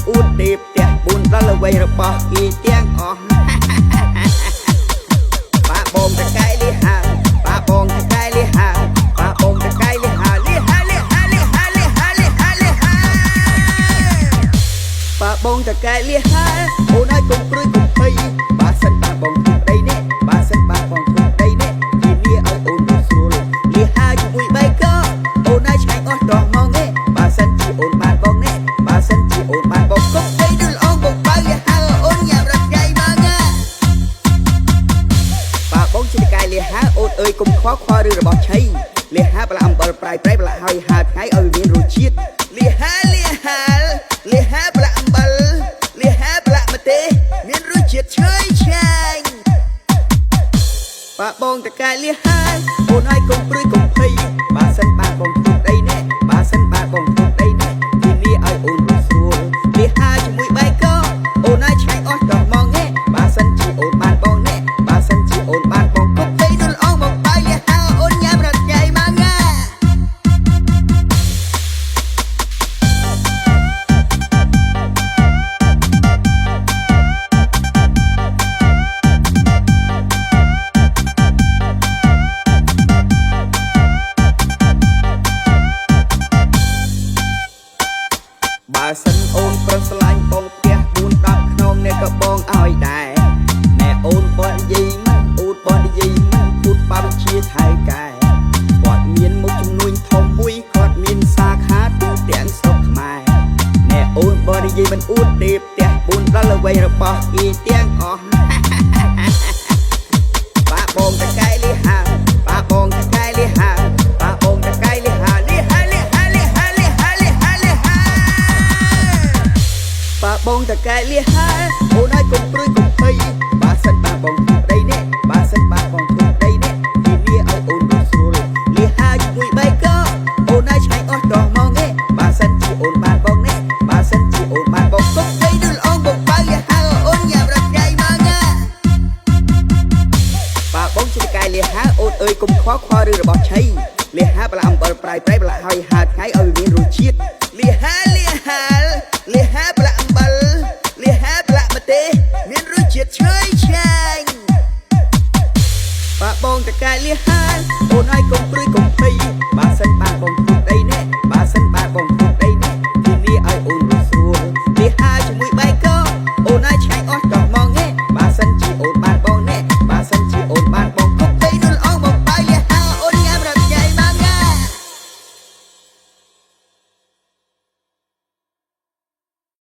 អួតទេផ្ទះ4ដល់អ្វីរបស់គេទាំងអស់បាបងតកែលីហាបាបងតកែលីហាបាបងតកែលីហាលីហាលីហាលីហាលីហាលីហាលីហាបាបងតកែលីហាអូនឲ្យកុំព្រួយកុំភ័យបើសិនបាបងទុកដីនេះបើសិនបាបងទុកដីនេះធានាឲ្យអូនរស់ស្រួលលីហាជាមួយបែកក៏អូនឲ្យឆ្ងាញ់អស់តោះមកនេះបើសិនជាអូនបានបងនេះបើសិនជាអូនបានបងគុកដីដូចអងបងបើលីហាអូនញ៉ាំរត់ចៃមកណាបាបងជាតកែលីហាអូនអើយកុំខ្វល់ឬរបស់ឆៃលីហាប្រឡាក់អំបិលប្រៃប្រឡាក់ហើយហាថ្ងៃឲ្យមានរសជាតិលីហាលីហាលីហាប្រឡាក់អំបិលលីហាប្រឡាក់ម្ទេសមានរសជាតិឈ្ងុយឆ្ងាញ់បាបងតកែលីហាអូនឲ្យកុំព្រួយកុំភ័យបើសិនបានបងទុកដីនេះបើសិនបានបងទុកដីនេះធានាឲ្យអូនរស់ស្រួលលីហាជាមួយបែកក៏អូនឲ្យឆ្ងាញ់អស់តោះមកនេះបើសិនជាអូនបានបងនេះបើសិនជាអូនបានបងគុកដីដូចអងមកបើលីហាអូនញ៉ាំរត់ចៃមកណាបើសិនអូនប្រឹងស្រឡាញ់បងផ្ទះ4 10ខ្នងអ្នកក៏បងឲ្យដែរណែអូនបននិយាយមិនអូនបននិយាយមិនពុតបាបជាថៃកែគាត់មានមុខជំនួញធំមួយគាត់មានសាខាទូទាំងស្រុកខ្មែរណែអូនបននិយាយមិនអួតទេផ្ទះ4ដល់អ្វីរបស់គេទាំងអស់បាបងតកែលីហាបាបងតកែលីហាបាបងតកែលីហាលីហាលីហាលីហាលីហាលីហាលីហាបាបងតកែលីហាអូនឲ្យកុំព្រួយកុំភ័យបើសិនបាបងទុកដីនេះបើសិនបាបងទុកដីនេះធានាឲ្យអូនរស់ស្រួលលីហាជាមួយបែកក៏អូនឲ្យឆ្ងាញ់អស់តោះមកនេះបើសិនជាអូនបានបងនេះបើសិនជាអូនបានបងគុកដីដូចអងបងបើលីហាអូនញ៉ាំរត់ចៃមកណាបាបងជាតកែលីហាអូនអើយកុំខ្វល់ឬរបស់ឆៃលីហាប្រឡាក់អំបិលប្រៃប្រឡាក់ហើយហាថ្ងៃឲ្យមានរសជាតិលីហាលីហាលីហាប្រឡាក់អំបិលលីហាប្រឡាក់ម្ទេសមានរសជាតិឈ្ងុយឆ្ងាញ់បាបងតកែលីហាអូនឲ្យកុំព្រួយកុំភ័យបើសិន